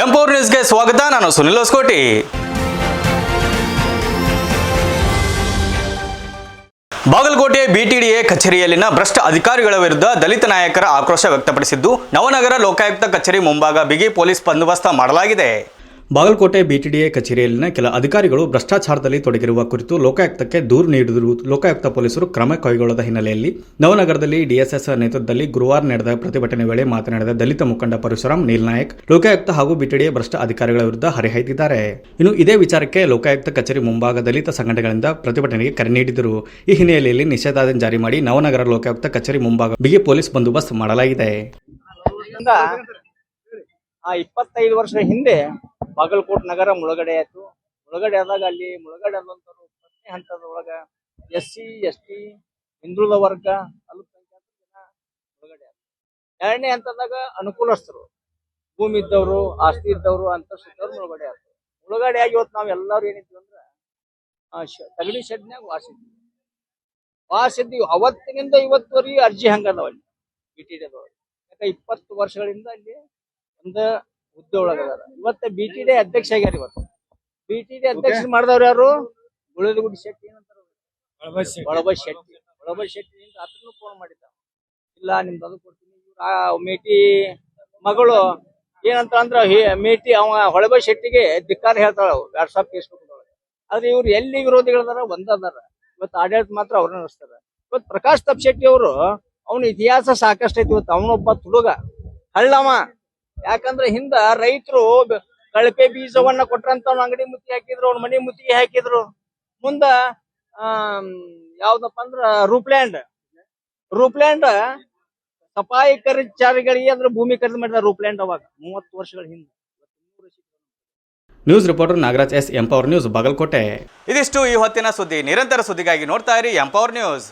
ಎಂ4 ನ್ಯೂಸ್ಗೆ ಸ್ವಾಗತ. ನಾನು ಸುನಿಲ್ ಹೊಸಕೋಟಿ. ಬಾಗಲಕೋಟೆ ಬಿಟಿಡಿಎ ಕಚೇರಿಯಲ್ಲಿನ ಭ್ರಷ್ಟ ಅಧಿಕಾರಿಗಳ ವಿರುದ್ಧ ದಲಿತ ನಾಯಕರ ಆಕ್ರೋಶ ವ್ಯಕ್ತಪಡಿಸಿದ್ದು, ನವನಗರ ಲೋಕಾಯುಕ್ತ ಕಚೇರಿ ಮುಂಭಾಗ ಬಿಗಿ ಪೊಲೀಸ್ ಬಂದೋಬಸ್ತ್ ಮಾಡಲಾಗಿದೆ. ಬಾಗಲಕೋಟೆ ಬಿಟಿಡಿಎ ಕಚೇರಿಯಲ್ಲಿನ ಕೆಲ ಅಧಿಕಾರಿಗಳು ಭ್ರಷ್ಟಾಚಾರದಲ್ಲಿ ತೊಡಗಿರುವ ಕುರಿತು ಲೋಕಾಯುಕ್ತಕ್ಕೆ ದೂರು ನೀಡಿದರೂ ಲೋಕಾಯುಕ್ತ ಪೊಲೀಸರು ಕ್ರಮ ಕೈಗೊಳ್ಳದ ಹಿನ್ನೆಲೆಯಲ್ಲಿ ನವನಗರದಲ್ಲಿ ಡಿಎಸ್ಎಸ್ ನೇತೃತ್ವದಲ್ಲಿ ಗುರುವಾರ ನಡೆದ ಪ್ರತಿಭಟನೆ ವೇಳೆ ಮಾತನಾಡಿದ ದಲಿತ ಮುಖಂಡ ಪರಶುರಾಮ್ ನೀಲ್ನಾಯಕ್ ಲೋಕಾಯುಕ್ತ ಹಾಗೂ ಬಿಟಿಡಿಎ ಭ್ರಷ್ಟ ಅಧಿಕಾರಿಗಳ ವಿರುದ್ಧ ಹರಿಹಾಯ್ದಿದ್ದಾರೆ. ಇನ್ನು ಇದೇ ವಿಚಾರಕ್ಕೆ ಲೋಕಾಯುಕ್ತ ಕಚೇರಿ ಮುಂಭಾಗ ದಲಿತ ಸಂಘಟನೆಗಳಿಂದ ಪ್ರತಿಭಟನೆಗೆ ಕರೆ ನೀಡಿದರು. ಈ ಹಿನ್ನೆಲೆಯಲ್ಲಿ ನಿಷೇಧಾಜ್ಞೆ ಜಾರಿ ಮಾಡಿ ನವನಗರ ಲೋಕಾಯುಕ್ತ ಕಚೇರಿ ಮುಂಭಾಗ ಬಿಗಿ ಪೊಲೀಸ್ ಬಂದೋಬಸ್ತ್ ಮಾಡಲಾಗಿದೆ. 25 ವರ್ಷದ ಹಿಂದೆ ಬಾಗಲಕೋಟ್ ನಗರ ಮುಳುಗಡೆ ಆಯ್ತು. ಮುಳುಗಡೆ ಆದಾಗ ಅಲ್ಲಿ ಮುಳುಗಡೆ ಆದಂತರು ಪ್ರತಿ ಹಂತದೊಳಗ SC ST ಹಿಂದುಳಿದ ವರ್ಗ ಅಲ್ಪಸಂಖ್ಯಾತ ಜನ ಮುಳುಗಡೆ ಆಯ್ತು. ಎರಡನೇ ಹಂತದಾಗ ಅನುಕೂಲಸ್ಥರು, ಭೂಮಿ ಇದ್ದವರು, ಆಸ್ತಿ ಇದ್ದವರು ಅಂತಸ್ತರು ಮುಳುಗಡೆ ಆಯ್ತು. ಮುಳುಗಡೆ ಆಗಿ ಇವತ್ತು ನಾವ್ ಎಲ್ಲಾರು ಏನಿದ್ವಿ ಅಂದ್ರ ತಗಡಿ ಶೆಡ್ನ್ಯಾಗ ವಾಸಿದ್ವಿ. ಅವತ್ತಿನಿಂದ ಇವತ್ತುವರೆಗೆ ಅರ್ಜಿ ಹಂಗದವಲ್ಲಿ ಬಿಟಿಡಿದೊಳಗೆ. ಯಾಕೆ 20 ವರ್ಷಗಳಿಂದ ಅಲ್ಲಿ ಒಂದು ಹುದ್ದೆ ಒಳಗದಾರ. ಇವತ್ತ ಬಿಟಿಡಿ ಅಧ್ಯಕ್ಷ ಆಗ್ಯಾರ. ಇವತ್ತು ಬಿಟಿಡಿ ಅಧ್ಯಕ್ಷ ಮಾಡಿದವ್ರು ಯಾರು? ಗುಳದಗುಡಿ ಶೆಟ್ಟಿ ಏನಂತಾರ, ಒಳಬಸ್ ಶೆಟ್ಟಿ ಆತನು ಫೋನ್ ಮಾಡಿದ್ದ, ಇಲ್ಲ ನಿಮ್ದು ಅದು ಕೊಡ್ತೀನಿ. ಇವ್ರ ಮೇಟಿ ಮಗಳು ಏನಂತ ಅಂದ್ರ ಮೇಟಿ ಅವ ಹೊಳಬಸ್ ಶೆಟ್ಟಿಗೆ ಧಿಕ್ಕಾರ ಹೇಳ್ತಾಳ ವಾಟ್ಸಾಪ್ ಫೇಸ್ಬುಕ್ ಒಳಗೆ. ಆದ್ರೆ ಇವ್ರು ಎಲ್ಲಿ ವಿರೋಧಿಗಳದಾರ ಒಂದದಾರ. ಇವತ್ತು ಆಡಳಿತ ಮಾತ್ರ ಅವ್ರನ್ನ ನಡೆಸ್ತಾರ. ಇವತ್ತು ಪ್ರಕಾಶ್ ತಪ್ಶೆಟ್ಟಿ ಅವರು ಅವನ ಇತಿಹಾಸ ಸಾಕಷ್ಟು ಐತಿ. ಇವತ್ತು ಅವನೊಬ್ಬ ತುಡುಗ ಹಳ್ಳವ. ಯಾಕಂದ್ರೆ ಹಿಂದ ರೈತರು ಕಳಪೆ ಬೀಜವನ್ನ ಕೊಟ್ರಂತ ಅವ್ನ ಅಂಗಡಿ ಮುತ್ತಿ ಹಾಕಿದ್ರು, ಅವ್ನ ಮನಿ ಮುತ್ತಿಗೆ ಹಾಕಿದ್ರು. ಮುಂದ ಯಾವ್ದಪ್ಪ ಅಂದ್ರ ರೂಪ್ಲ್ಯಾಂಡ್ ಸಫಾಯಿ ಕರ್ಮಚಾರಿಗಳಿಗೆ ಅದ್ರ ಭೂಮಿ ಖರೀದಿ ಮಾಡಿದ ರೂಪ್ಲ್ಯಾಂಡ್ ಅವಾಗ 30 ವರ್ಷಗಳ ಹಿಂದೆ. ನ್ಯೂಸ್ ರಿಪೋರ್ಟರ್ ನಾಗರಾಜ್ ಎಸ್, ಎಂ4 ನ್ಯೂಸ್, ಬಾಗಲಕೋಟೆ. ಇದಿಷ್ಟು ಈ ಹೊತ್ತಿನ ಸುದ್ದಿ. ನಿರಂತರ ಸುದ್ದಿಗಾಗಿ ನೋಡ್ತಾ ಇರಿ ಎಂ4 ನ್ಯೂಸ್.